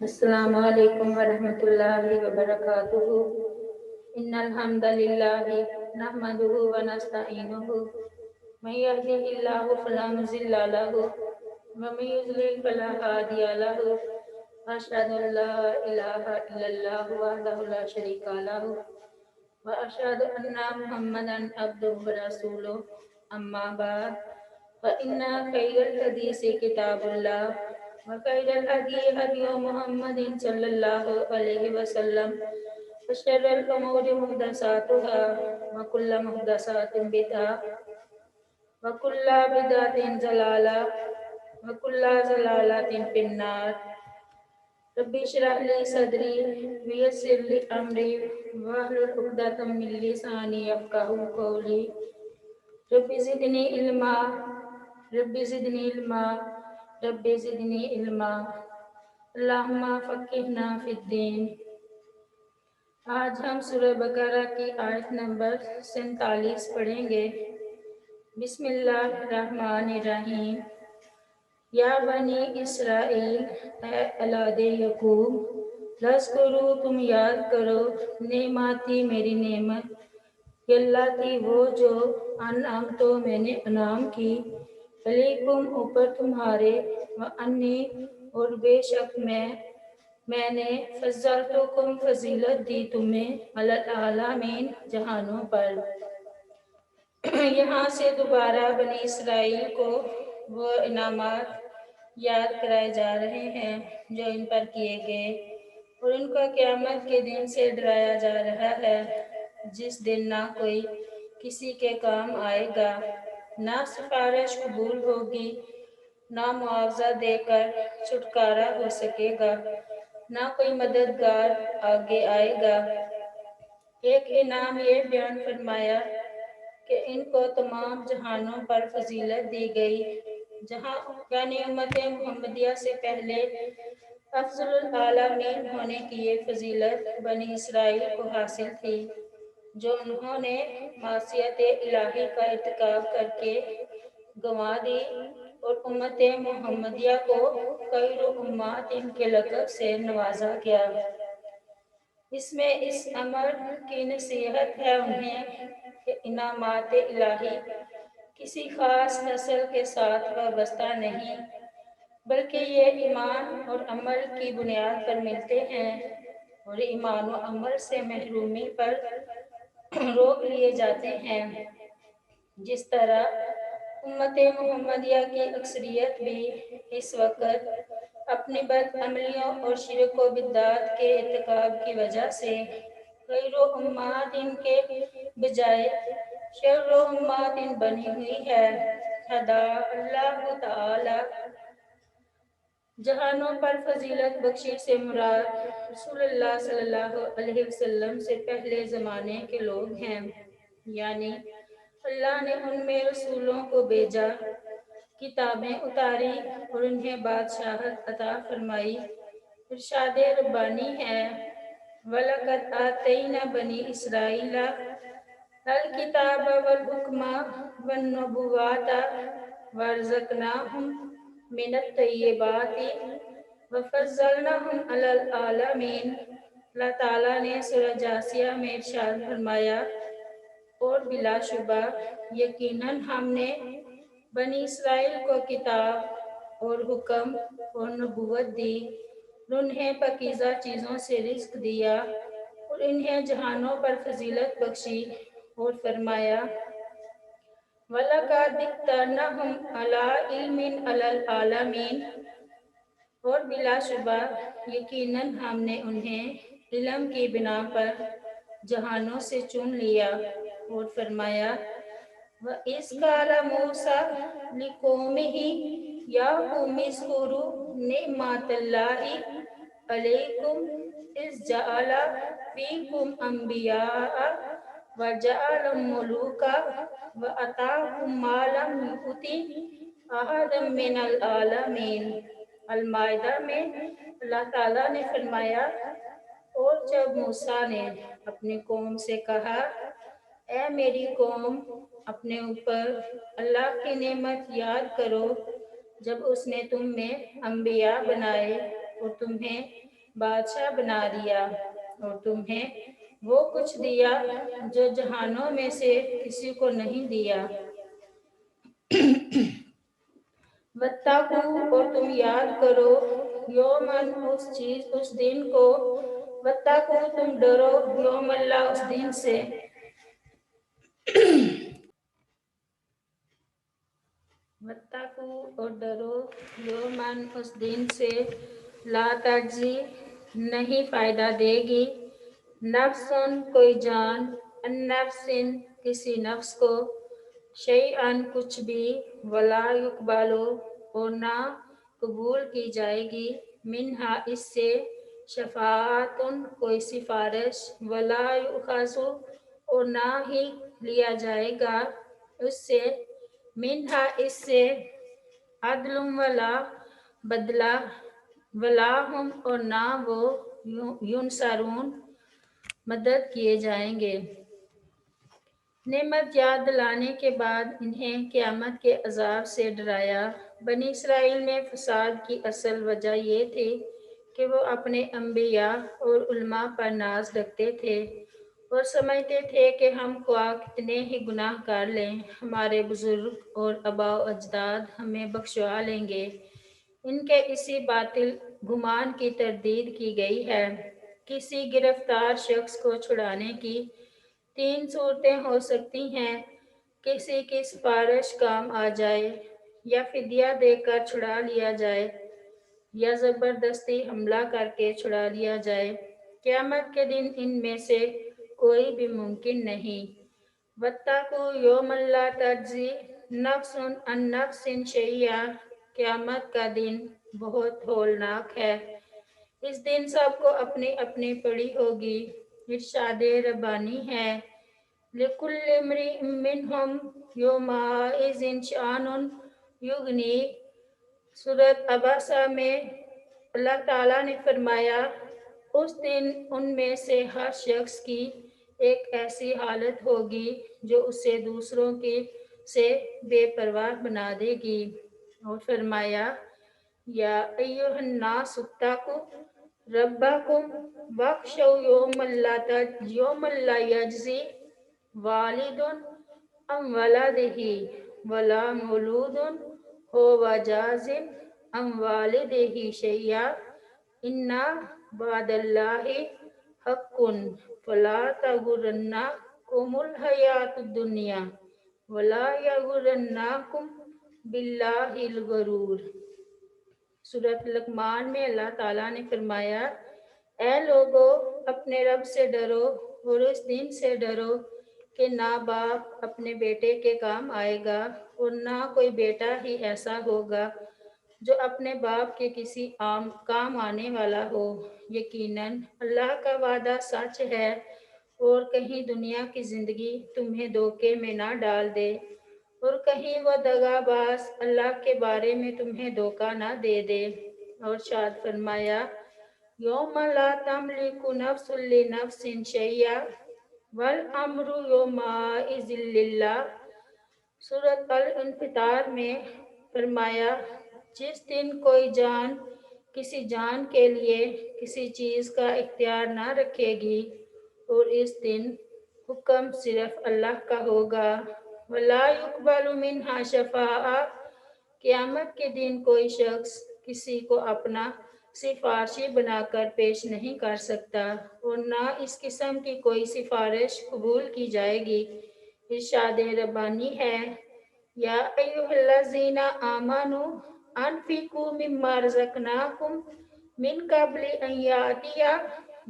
السلام علیکم ورحمۃ اللہ وبرکاتہ ان الحمد للہ نحمده ونستعینه من يهده الله فلا مضل له ومن يضلل فلا هادي له واشهد ان لا اله الا الله وحده لا شريك له واشهد ان محمدا عبده ورسوله اما بعد فان خير الحديث كتاب الله وخير الهدي هدي محمد صلى الله عليه وسلم وشر الأمور محدثاتها وكل محدثات بدعة وكل بدعة ضلالة وكل ضلالة في النار رب اشرح لي صدري ويسر لي أمري واحلل عقدة من لساني يفقهوا قولي رب زدني علما رب زدني علما رب زدنی علما اللہم فقہنا فی الدین۔ آج ہم سورہ بقرہ کی آیت نمبر 47 پڑھیں گے۔ بسم اللہ الرحمن الرحیم۔ یا بنی اسرائیل، اے اولاد یعقوب، لذکرو تم یاد کرو نعماتی میری نعمت، اللہ کی وہ جو انعام تو میں نے انعام کی، علیکم اوپر تمہارے، وانی اور بے شک میں نے فضلتکم فضیلت دی تمہیں علی العالمین جہانوں پر۔ یہاں سے دوبارہ بنی اسرائیل کو وہ انعامات یاد کرائے جا رہے ہیں جو ان پر کیے گئے، اور ان کو قیامت کے دن سے ڈرایا جا رہا ہے جس دن نہ کوئی کسی کے کام آئے گا، نہ سفارش قبول ہوگی، نہ معاوضہ دے کر چھٹکارا ہو سکے گا، نہ کوئی مددگار آگے آئے گا۔ ایک انعام یہ بیان فرمایا کہ ان کو تمام جہانوں پر فضیلت دی گئی، جہاں یعنی امت محمدیہ سے پہلے افضل العالمین ہونے کی یہ فضیلت بنی اسرائیل کو حاصل تھی، جو انہوں نے معصیت الہی کا ارتکاب کر کے گنوا دی، اور امت محمدیہ کو خیر امت ان کے لقب سے نوازا گیا۔ اس میں اس امر کی نصیحت ہے انہیں کہ انعامات الہی کسی خاص نسل کے ساتھ وابستہ نہیں، بلکہ یہ ایمان اور عمل کی بنیاد پر ملتے ہیں، اور ایمان و عمل سے محرومی پر روک لیے جاتے ہیں۔ جس طرح امت محمدیہ کی اکثریت بھی اس وقت اپنی بد عملیوں اور شرک و بدعات کے ارتکاب کی وجہ سے خیر و امت ان کے بجائے شر و امت ان بنی ہوئی ہے۔ خدا اللہ تعالی جہانوں پر فضیلت بخشی سے مراد رسول اللہ صلی اللہ علیہ وسلم سے پہلے زمانے کے لوگ ہیں، یعنی اللہ نے ان میں رسولوں کو بھیجا، کتابیں اتاری اور انہیں بادشاہت عطا فرمائی۔ ارشاد ربانی ہے، وَلَقَدْ آتَيْنَا بَنِي إِسْرَائِيلَ الْكِتَابَ وَالْحُكْمَ وَالنُّبُوَّةَ وَرَزَقْنَاهُم مِّنَ الطَّيِّبَاتِ وَفَضَّلْنَاهُمْ عَلَى الْعَالَمِينَ۔ اللہ تعالیٰ نے سورہ جاثیہ میں ارشاد فرمایا، اور بلا شبہ یقیناً ہم نے بنی اسرائیل کو کتاب اور حکم اور نبوت دی، اور انہیں پاکیزہ چیزوں سے رزق دیا، اور انہیں جہانوں پر فضیلت بخشی، اور فرمایا وَلَقَدِ اخْتَرْنَاهُمْ عَلَىٰ عِلْمٍ عَلَى الْعَالَمِينَ، اور بلا شبہ یقیناً ہم نے انہیں علم کی بنا پر جہانوں سے چن لیا، اور فرمایا وَإِذْ قَالَ مُوسَىٰ لِقَوْمِهِ يَا قَوْمِ اذْكُرُوا نِعْمَتَ اللَّهِ عَلَيْكُمْ إِذْ جَعَلَ فِيكُمْ أَنْبِيَاءَ وَجَعَلَكُمْ مُلُوكًا وَآتَاكُمْ مَا لَمْ يُؤْتِ أَحَدًا مِّنَ الْعَالَمِينَ۔ المائدہ میں اللہ تعالیٰ نے فرمایا، اور جب موسیٰ نے اپنی قوم سے کہا، اے میری قوم، اپنے اوپر اللہ کی نعمت یاد کرو جب اس نے تم میں انبیاء بنائے اور تمہیں بادشاہ بنا دیا اور تمہیں وہ کچھ دیا جو جہانوں میں سے کسی کو نہیں دیا۔ واتقوا اور تم یاد کرو یومن اس دن کو، واتقوا تم ڈرو یوم اللہ اس دن سے، واتقوا اور ڈرو یومن اس دن سے لا تجزی نہیں فائدہ دے گی نفسن کوئی جان ان نفسن کسی نفس کو شیئن کچھ بھی ولا یقبلو اور نہ قبول کی جائے گی منہا اس سے شفاعتن کوئی سفارش ولا یؤخذ اور نہ ہی لیا جائے گا اس سے منہا اس سے عدل ولا بدلہ ولا ہم اور نہ وہ ینصرون مدد کیے جائیں گے۔ نعمت یاد دلانے کے بعد انہیں قیامت کے عذاب سے ڈرایا۔ بنی اسرائیل میں فساد کی اصل وجہ یہ تھی کہ وہ اپنے انبیاء اور علماء پر ناز رکھتے تھے اور سمجھتے تھے کہ ہم خواہ کتنے ہی گناہ کر لیں ہمارے بزرگ اور آباء و اجداد ہمیں بخشوا لیں گے۔ ان کے اسی باطل گمان کی تردید کی گئی ہے۔ کسی گرفتار شخص کو چھڑانے کی 3 صورتیں ہو سکتی ہیں: کسی کی سفارش کام آ جائے، یا فدیہ دے کر چھڑا لیا جائے، یا زبردستی حملہ کر کے چھڑا لیا جائے۔ قیامت کے دن ان میں سے کوئی بھی ممکن نہیں۔ واتقوا یوما لا تجزی نفس عن نفس شیئا، قیامت کا دن بہت ہولناک ہے، اس دن سب کو اپنی اپنی پڑی ہوگی۔ ارشاد ربانی ہے لِكُلِّ امْرِئٍ مِّنْهُمْ يَوْمَئِذٍ شَأْنٌ یغنی۔ سورۃ عبسہ میں اللہ تعالیٰ نے فرمایا اس دن ان میں سے ہر شخص کی ایک ایسی حالت ہوگی جو اسے دوسروں کی سے بے پرواہ بنا دے گی۔ اور فرمایا یا ایھا الناس اتقوا ربکم واخشوا یوما لا یجزی والد عن ولدہ ولا مولود ھو جاز عن والدہ شیئا ان وعد اللہ حق فلا تغرنکم الحیاۃ الدنیا ولا یغرنکم باللہ الغرور۔ سورۃ لقمان میں اللہ تعالیٰ نے فرمایا اے لوگو اپنے رب سے ڈرو اور اس دن سے ڈرو کہ نہ باپ اپنے بیٹے کے کام آئے گا اور نہ کوئی بیٹا ہی ایسا ہوگا جو اپنے باپ کے کسی کام آنے والا ہو۔ یقیناً اللہ کا وعدہ سچ ہے اور کہیں دنیا کی زندگی تمہیں دھوکے میں نہ ڈال دے اور کہیں وہ دغا باز اللہ کے بارے میں تمہیں دھوکہ نہ دے دے۔ اور ارشاد فرمایا یوم لا تملک نفس لنفس شیئا والامر یومئذ للہ۔ سورۃ الانفطار میں فرمایا جس دن کوئی جان کسی جان کے لیے کسی چیز کا اختیار نہ رکھے گی اور اس دن حکم صرف اللہ کا ہوگا۔ ولا یقبل منہا شفاعہ، قیامت کے دن کوئی شخص کسی کو اپنا سفارشی بنا کر پیش نہیں کر سکتا اور نہ اس قسم کی کوئی سفارش قبول کی جائے گی۔ ارشاد ربانی ہے یا ایھا الذین آمنوا انفقوا مما رزقناکم من قبل ان یأتی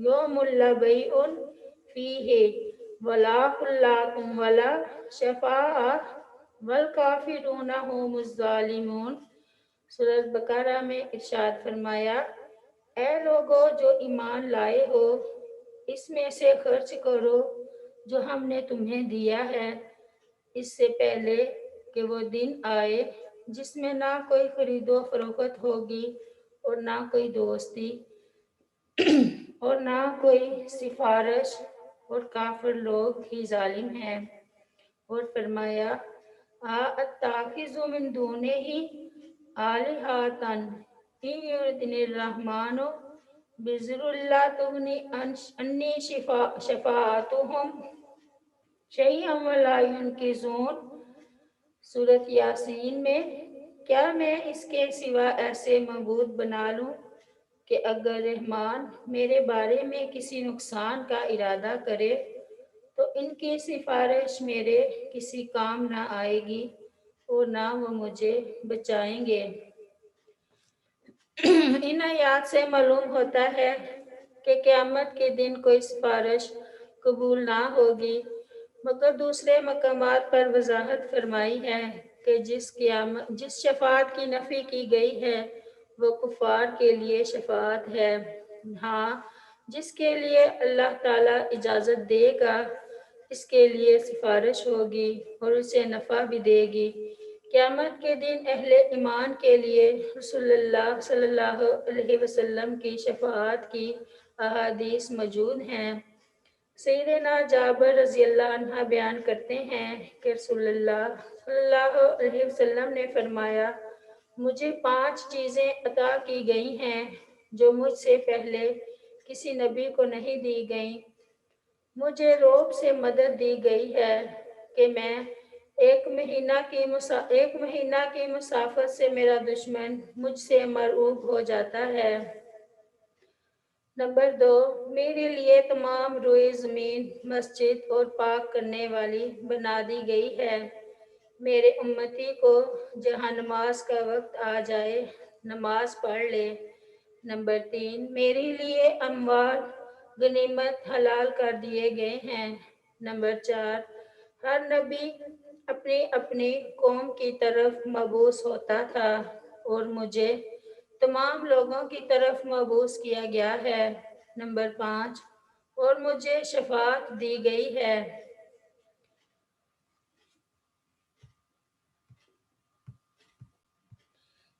یوم لا بیع فیہ ولا خلۃ ولا شفاعۃ والکافرون ھم الظالمون۔ سورۃ بقرہ میں ارشاد فرمایا اے لوگو جو ایمان لائے ہو اس میں سے خرچ کرو جو ہم نے تمہیں دیا ہے اس سے پہلے کہ وہ دن آئے جس میں نہ کوئی خرید و فروخت ہوگی اور نہ کوئی دوستی اور نہ کوئی سفارش اور کافر لوگ ہی ظالم ہیں۔ اور فرمایا اتخذ من دونہ آلہۃ ان یردنی الرحمن بزر اللہ تغنی انی شفاعتہم شیئا ولا ینقذون۔ سورۃ یاسین میں کیا میں اس کے سوا ایسے معبود بنا لوں کہ اگر رحمان میرے بارے میں کسی نقصان کا ارادہ کرے تو ان کی سفارش میرے کسی کام نہ آئے گی اور نہ وہ مجھے بچائیں گے۔ ان آیات سے معلوم ہوتا ہے کہ قیامت کے دن کوئی سفارش قبول نہ ہوگی، مگر دوسرے مقامات پر وضاحت فرمائی ہے کہ جس شفاعت کی نفی کی گئی ہے وہ کفار کے لیے شفاعت ہے، ہاں جس کے لیے اللہ تعالیٰ اجازت دے گا اس کے لیے سفارش ہوگی اور اسے نفع بھی دے گی۔ قیامت کے دن اہل ایمان کے لیے رسول اللہ صلی اللہ علیہ وسلم کی شفاعت کی احادیث موجود ہیں۔ سیدنا جابر رضی اللہ عنہ بیان کرتے ہیں کہ رسول اللہ صلی اللہ علیہ وسلم نے فرمایا، مجھے 5 چیزیں عطا کی گئی ہیں جو مجھ سے پہلے کسی نبی کو نہیں دی گئیں۔ مجھے رعب سے مدد دی گئی ہے کہ میں ایک مہینہ کی مسافت سے میرا دشمن مجھ سے مرعوب ہو جاتا ہے۔ نمبر 2، میرے لیے تمام روئے زمین مسجد اور پاک کرنے والی بنا دی گئی ہے۔ میرے امتی کو جہاں نماز کا وقت آ جائے نماز پڑھ لے۔ نمبر 3، میرے لیے اموال غنیمت حلال کر دیے گئے ہیں۔ نمبر 4، ہر نبی اپنی اپنی قوم کی طرف مبعوث ہوتا تھا اور مجھے تمام لوگوں کی طرف مبعوث کیا گیا ہے۔ نمبر 5، اور مجھے شفاعت دی گئی ہے۔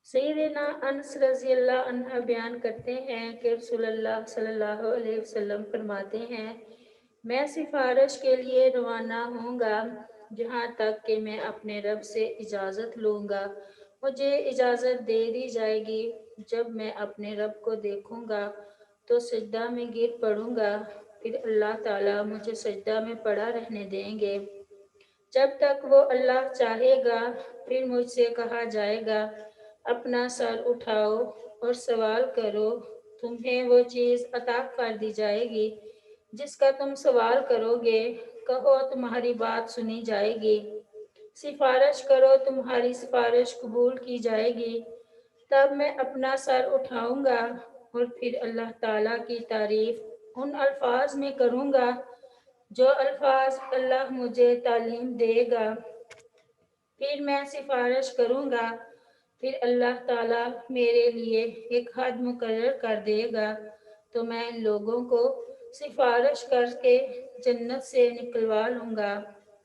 سیدنا انس رضی اللہ عنہ بیان کرتے ہیں کہ رسول اللہ صلی اللہ علیہ وسلم فرماتے ہیں، میں سفارش کے لیے روانہ ہوں گا جہاں تک کہ میں اپنے رب سے اجازت لوں گا۔ مجھے اجازت دے دی جائے گی۔ جب میں اپنے رب کو دیکھوں گا تو سجدہ میں گر پڑوں گا، پھر اللہ تعالیٰ مجھے سجدہ میں پڑا رہنے دیں گے جب تک وہ اللہ چاہے گا۔ پھر مجھ سے کہا جائے گا، اپنا سر اٹھاؤ اور سوال کرو، تمہیں وہ چیز عطا کر دی جائے گی جس کا تم سوال کرو گے، کہو تمہاری بات سنی جائے گی، سفارش کرو تمہاری سفارش قبول کی جائے گی۔ تب میں اپنا سر اٹھاؤں گا اور پھر اللہ تعالیٰ کی تعریف ان الفاظ میں کروں گا جو الفاظ اللہ مجھے تعلیم دے گا۔ پھر میں سفارش کروں گا، پھر اللہ تعالیٰ میرے لیے ایک حد مقرر کر دے گا تو میں ان لوگوں کو سفارش کر کے جنت سے نکلوا لوں گا،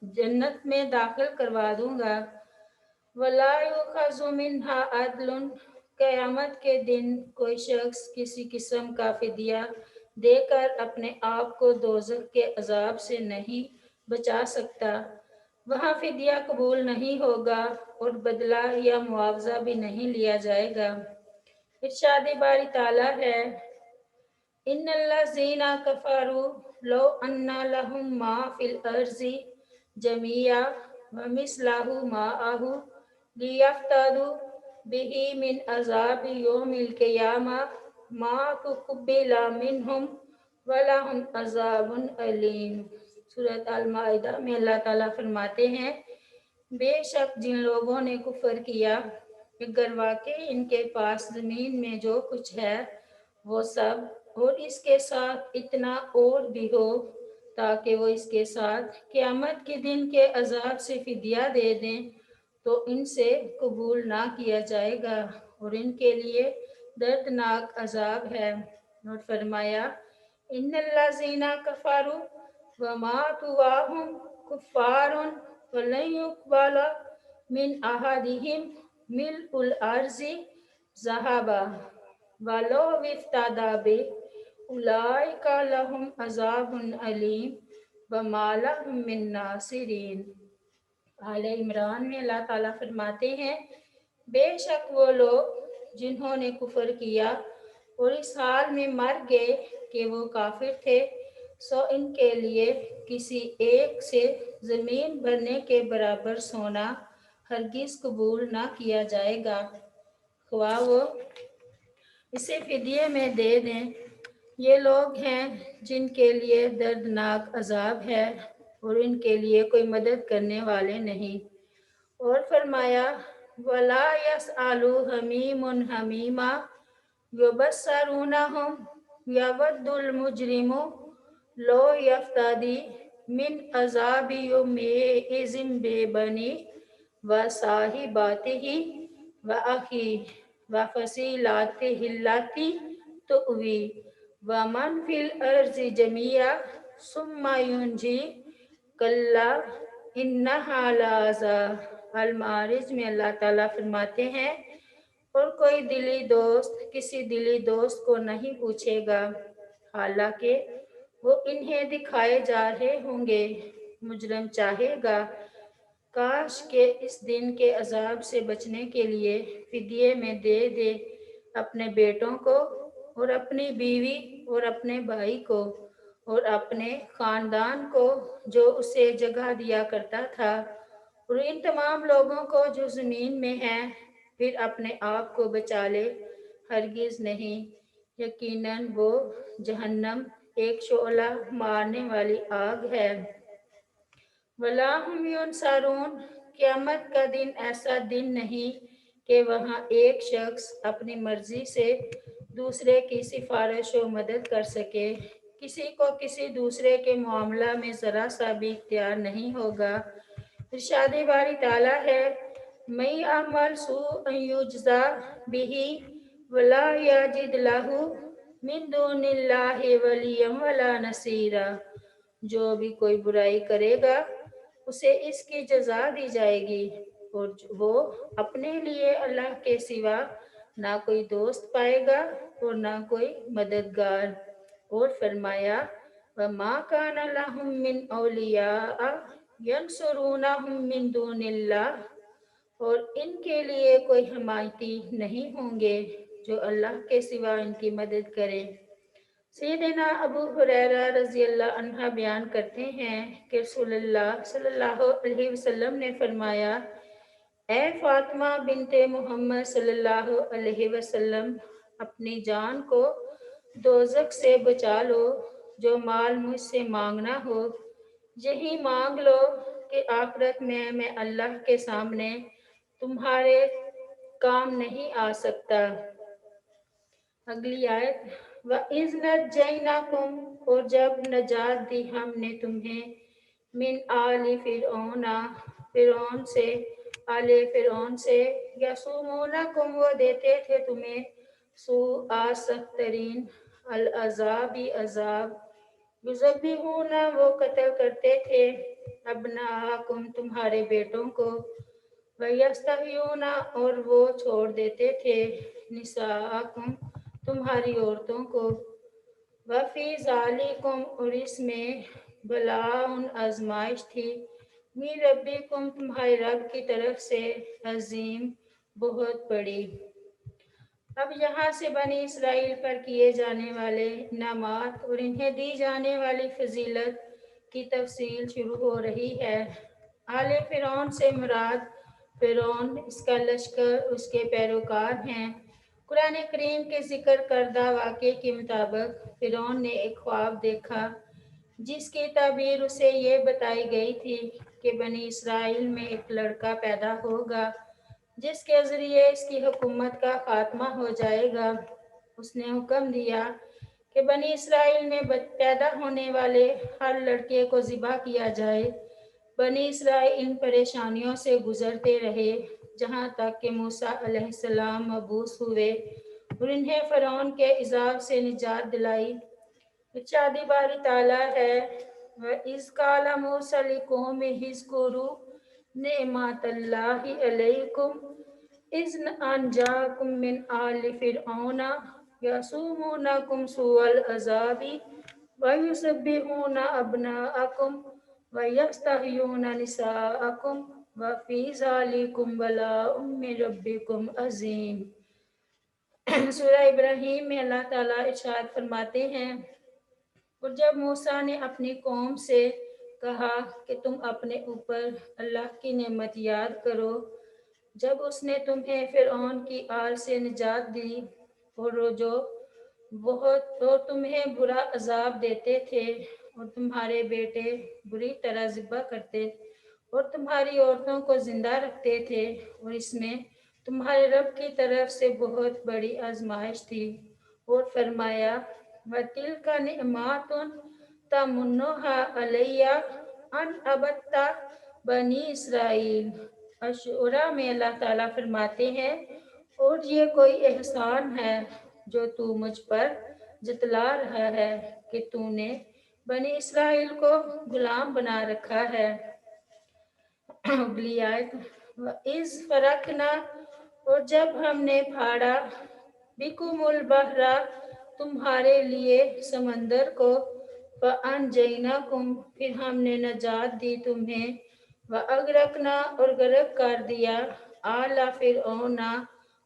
جنت میں داخل کروا دوں گا۔ وَلَا يُؤْخَذُ مِنْهَا عَدْلٌ، قیامت کے دن کوئی شخص کسی قسم کا فدیہ دے کر اپنے آپ کو دوزخ کے عذاب سے نہیں بچا سکتا۔ وہاں فدیہ قبول نہیں ہوگا اور بدلہ یا معاوضہ بھی نہیں لیا جائے گا۔ ارشاد باری تعالیٰ ہے، ان الذین کفروا لو ان لهم ما فی الارض جمیعا ومثلہ معہ لیفتدوا بہ من عذاب یوم القیامہ ما تقبل منہم ولہم عذاب علیم۔ سورۃ المائدہ میں اللہ تعالیٰ فرماتے ہیں، بے شک جن لوگوں نے کفر کیا، اگر واقعی ان کے پاس زمین میں جو کچھ ہے وہ سب اور اس کے ساتھ اتنا اور بھی ہو تاکہ وہ اس کے ساتھ قیامت کے دن کے عذاب سے فدیہ دے دیں تو ان سے قبول نہ کیا جائے گا اور ان کے لیے دردناک عذاب ہے۔ اور فرمایا، ان الذین کفروا وماتوا وہم کفار فلن یقبل من احدہم ملء الارض ذہبا ولو افتدی بہ اولئک لہم عذاب علیم وما لہم من ناصرین۔ آل عمران میں اللہ تعالیٰ فرماتے ہیں، بے شک وہ لوگ جنہوں نے کفر کیا اور اس حال میں مر گئے کہ وہ کافر تھے، سو ان کے لیے کسی ایک سے زمین بھرنے کے برابر سونا ہرگز قبول نہ کیا جائے گا، خواہ وہ اسے فدیے میں دے دیں۔ یہ لوگ ہیں جن کے لیے دردناک عذاب ہے اور ان کے لیے کوئی مدد کرنے والے نہیں۔ اور فرمایا وَلَا يَسْأَلُ حَمِيمٌ حَمِيمًا يُبَصِّرُونَهُمْ يَوَدُّ الْمُجْرِمُ لَوْ يَفْتَدِي مِنْ عَذَابِ يَوْمِئِذٍ بِبَنِيهِ وَصَاحِبَتِهِ وَأَخِيهِ وَفَصِيلَتِهِ الَّتِي تُؤْوِيهِ وَمَنْ فِي الْأَرْضِ جَمِيعًا ثُمَّ يُنْجِيهِ کلا انہا لَظَىٰ۔ المعارج میں اللہ تعالیٰ فرماتے ہیں اور کوئی دلی دوست کسی دلی دوست کو نہیں پوچھے گا، حالانکہ وہ انہیں دکھائے جا رہے ہوں گے۔ مجرم چاہے گا کاش کہ اس دن کے عذاب سے بچنے کے لیے فدیے میں دے دے اپنے بیٹوں کو اور اپنی بیوی اور اپنے بھائی کو اور اپنے خاندان کو جو اسے جگہ دیا کرتا تھا، اور ان تمام لوگوں کو جو زمین میں ہیں، پھر اپنے آپ کو بچا لے۔ ہرگز نہیں، یقیناً وہ جہنم ایک شعلہ مارنے والی آگ ہے۔ وَلَا هُمْ يُنصَرُونَ۔ قیامت کا دن ایسا دن نہیں کہ وہاں ایک شخص اپنی مرضی سے دوسرے کی سفارش و مدد کر سکے۔ کسی کو کسی دوسرے کے معاملہ میں ذرا سا بھی اختیار نہیں ہوگا۔ ارشاد باری تعالیٰ ہے مَن یعمل سوءا یجزا بہ ولا یجد لہ من دون اللہ ولیا ولا نصیرا۔ جو بھی کوئی برائی کرے گا اسے اس کی جزا دی جائے گی اور وہ اپنے لیے اللہ کے سوا نہ کوئی دوست پائے گا اور نہ کوئی مددگار۔ اور فرمایا وَمَا كَانَ لَهُم مِّنْ أَوْلِيَاءَ يَنصُرُونَهُم مِّن دُونِ اللَّهِ، اور ان کے لیے کوئی حمایتی نہیں ہوں گے جو اللہ کے سوا ان کی مدد کریں۔ سیدنا ابو ہریرہ رضی اللہ عنہ بیان کرتے ہیں کہ رسول اللہ صلی اللہ علیہ وسلم نے فرمایا اے فاطمہ بنت محمد صلی اللہ علیہ وسلم، اپنی جان کو دوزخ سے بچا لو۔ جو مال مجھ سے مانگنا ہو یہی مانگ لو کہ آخرت میں اللہ کے سامنے تمہارے کام نہیں آ سکتا۔ اگلی آیت وَإِذْ نَجَّيْنَاكُمْ، اور جب نجات دی ہم نے تمہیں من آل فرعون، فرعون سے، آل فرعون سے، یسومونکم، وہ دیتے تھے تمہیں سوء سخت ترین العذاب عذاب، یذبحون، وہ قتل کرتے تھے ابناءکم، تمہارے بیٹوں کو، ویستحیون، اور وہ چھوڑ دیتے تھے نساءکم، تمہاری عورتوں کو، وفی ذالکم، اور اس میں بلاء، آزمائش تھی، من ربکم، تمہارے رب کی طرف سے، عظیم، بہت بڑی۔ اب یہاں سے بنی اسرائیل پر کیے جانے والے انعامات اور انہیں دی جانے والی فضیلت کی تفصیل شروع ہو رہی ہے۔ آل فرعون سے مراد فرعون، اس کا لشکر، اس کے پیروکار ہیں۔ قرآن کریم کے ذکر کردہ واقعے کے مطابق فرعون نے ایک خواب دیکھا جس کی تعبیر اسے یہ بتائی گئی تھی کہ بنی اسرائیل میں ایک لڑکا پیدا ہوگا جس کے ذریعے اس کی حکومت کا خاتمہ ہو جائے گا۔ اس نے حکم دیا کہ بنی اسرائیل میں پیدا ہونے والے ہر لڑکے کو ذبح کیا جائے۔ بنی اسرائیل ان پریشانیوں سے گزرتے رہے جہاں تک کہ موسیٰ علیہ السلام مبعوث ہوئے اور انہیں فرعون کے عذاب سے نجات دلائی۔ ارشاد باری تعالیٰ ہے وَإِذْ قَالَ مُوسَىٰ لِقَوْمِهِ اذْكُرُوا نِعْمَتَ اللَّهِ عَلَيْكُمْ إِذْ أَنْجَاكُمْ مِنْ آلِ فِرْعَوْنَ يَسُومُونَكُمْ سُوءَ الْعَذَابِ وَيُذَبِّحُونَ أَبْنَاءَكُمْ وَيَسْتَحْيُونَ نِسَاءَكُمْ وَفِي ذَلِكُمْ بَلَاءٌ مِّن رَبِّكُمْ عَظِيمٌ۔ سورہ ابراہیم میں اللہ تعالیٰ ارشاد فرماتے ہیں، اور جب موسیٰ نے اپنی قوم سے کہا کہ تم اپنے اوپر اللہ کی نعمت یاد کرو جب اس نے تمہیں فرعون کی آل سے نجات دی اور تمہیں برا عذاب دیتے تھے اور تمہارے بیٹے بری طرح ذبح کرتے اور تمہاری عورتوں کو زندہ رکھتے تھے، اور اس میں تمہارے رب کی طرف سے بہت بڑی آزمائش تھی، اور فرمایا وَتِلْكَ نِعْمَةٌ تَمُنُّهَا عَلَيَّ أَنْ عَبَدْتَ بنی اسرائیل۔ اشعراء میں اللہ تعالیٰ فرماتے ہیں، اور یہ کوئی احسان ہے جو تو مجھ پر جتلا رہا ہے کہ تو نے بنی اسرائیل کو غلام بنا رکھا ہے۔ اگلی آیت، وَإِذْ فَرَقْنَا، اور جب ہم نے پھاڑا بِكُمُ الْبَحْرَ، تمہارے لیے سمندر کو، فَأَنْجَيْنَاكُمْ، پھر ہم نے نجات دی تمہیں، وَأَغْرَقْنَا، اور غرق کر دیا آلَ فرعون،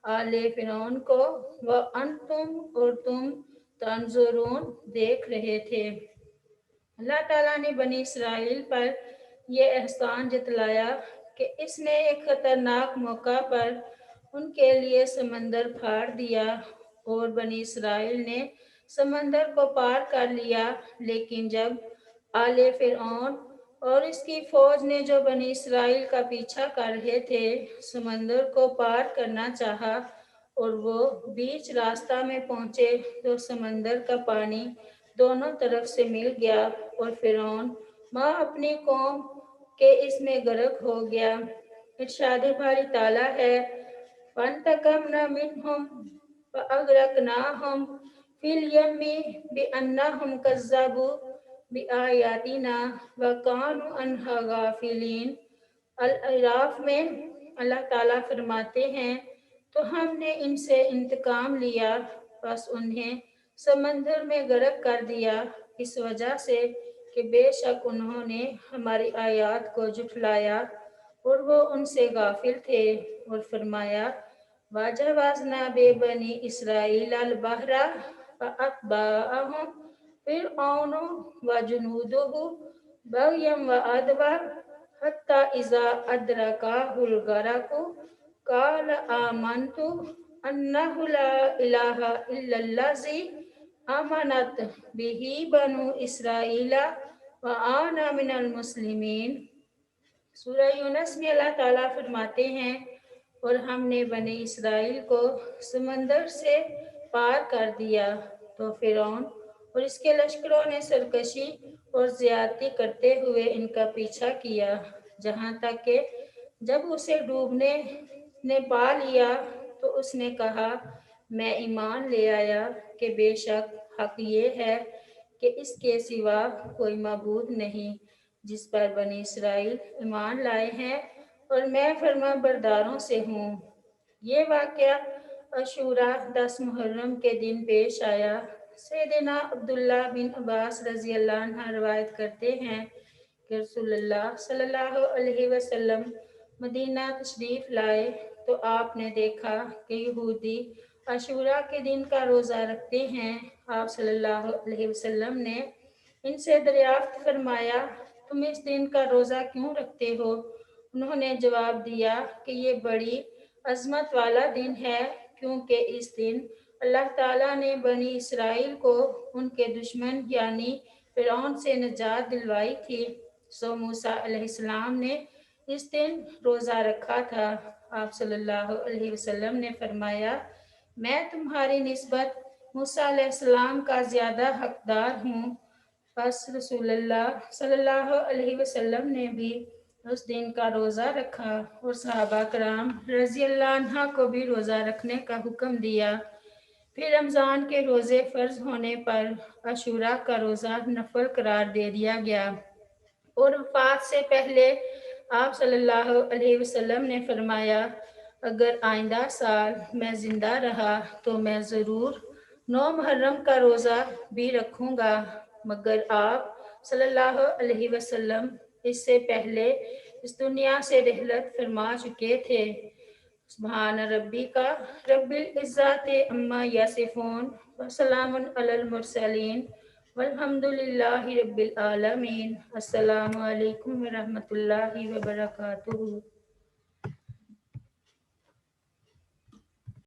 آل فرعون کو، وَأَنْتُمْ، اور تم تنظرون، دیکھ رہے تھے۔ اللہ تعالیٰ نے بنی اسرائیل پر یہ احسان جتلایا کہ اس نے ایک خطرناک موقع پر ان کے لیے سمندر پھاڑ دیا اور بنی اسرائیل نے سمندر کو پار کر لیا، لیکن جب آل فرعون اور اس کی فوج نے جو بنی اسرائیل کا پیچھا کر رہے تھے سمندر کو پار کرنا چاہا اور وہ بیچ راستہ میں پہنچے تو سمندر کا پانی دونوں طرف سے مل گیا اور فرعون ماں اپنی قوم کے اس میں غرق ہو گیا۔ ارشاد باری تعالیٰ ہے، فَانْتَقَمْنَا مِنْهُمْ فَأَغْرَقْنَاهُمْ فِي الْيَمِّ بِأَنَّهُمْ كَذَّبُوا بِآيَاتِنَا وَكَانُوا عَنْهَا غَافِلِينَ۔ الاعراف میں اللہ تعالیٰ فرماتے ہیں، تو ہم نے ان سے انتقام لیا، بس انہیں سمندر میں غرق کر دیا اس وجہ سے کہ بے شک انہوں نے ہماری آیات کو جھٹلایا اور وہ ان سے غافل تھے، اور فرمایا وَجَاوَزْنَا بِبَنِي إِسْرَائِيلَ الْبَحْرَ فَأَتْبَعَهُمْ فِرْعَوْنُ وَجُنُودُهُ بَغْيًا وَعَدْوًا حَتَّى إِذَا أَدْرَكَهُ الْغَرَقُ قَالَ آمَنْتُ أَنَّهُ لَا إِلَٰهَ إِلَّا الَّذِي آمَنَتْ بِهِ بَنُو إِسْرَائِيلَ وَأَنَا مِنَ الْمُسْلِمِينَ۔ سورہ یونس میں اللہ تعالیٰ فرماتے ہیں، اور ہم نے بنی اسرائیل کو سمندر سے پار کر دیا تو فرعون اور اس کے لشکروں نے سرکشی اور زیادتی کرتے ہوئے ان کا پیچھا کیا، جہاں تک کہ جب اسے ڈوبنے نے پا لیا تو اس نے کہا میں ایمان لے آیا کہ بے شک حق یہ ہے کہ اس کے سوا کوئی معبود نہیں جس پر بنی اسرائیل ایمان لائے ہیں، اور میں فرما برداروں سے ہوں۔ یہ واقعہ عاشوراء 10 محرم کے دن پیش آیا۔ سیدنا عبداللہ بن عباس رضی اللہ عنہ روایت کرتے ہیں کہ رسول اللہ صلی اللہ علیہ وسلم مدینہ تشریف لائے تو آپ نے دیکھا کہ یہودی عاشوراء کے دن کا روزہ رکھتے ہیں۔ آپ صلی اللہ علیہ وسلم نے ان سے دریافت فرمایا تم اس دن کا روزہ کیوں رکھتے ہو؟ انہوں نے جواب دیا کہ یہ بڑی عظمت والا دن ہے، کیونکہ اس دن اللہ تعالیٰ نے بنی اسرائیل کو ان کے دشمن یعنی فرعون سے نجات دلوائی تھی، سو موسیٰ علیہ السلام نے اس دن روزہ رکھا تھا۔ آپ صلی اللہ علیہ وسلم نے فرمایا میں تمہاری نسبت موسیٰ علیہ السلام کا زیادہ حقدار ہوں۔ پس رسول اللہ صلی اللہ علیہ وسلم نے بھی اس دن کا روزہ رکھا اور صحابہ کرام رضی اللہ عنہ کو بھی روزہ رکھنے کا حکم دیا۔ پھر رمضان کے روزے فرض ہونے پر عاشوراء کا روزہ نفل قرار دے دیا گیا، اور وفات سے پہلے آپ صلی اللہ علیہ وسلم نے فرمایا اگر آئندہ سال میں زندہ رہا تو میں ضرور 9 محرم کا روزہ بھی رکھوں گا، مگر آپ صلی اللہ علیہ وسلم اس سے پہلے اس دنیا سے رحلت فرما چکے تھے۔ سبحان ربک رب العزت عما یصفون وسلام علی المرسلین والحمد للہ رب العالمین۔ السلام علیکم ورحمۃ اللہ وبرکاتہ۔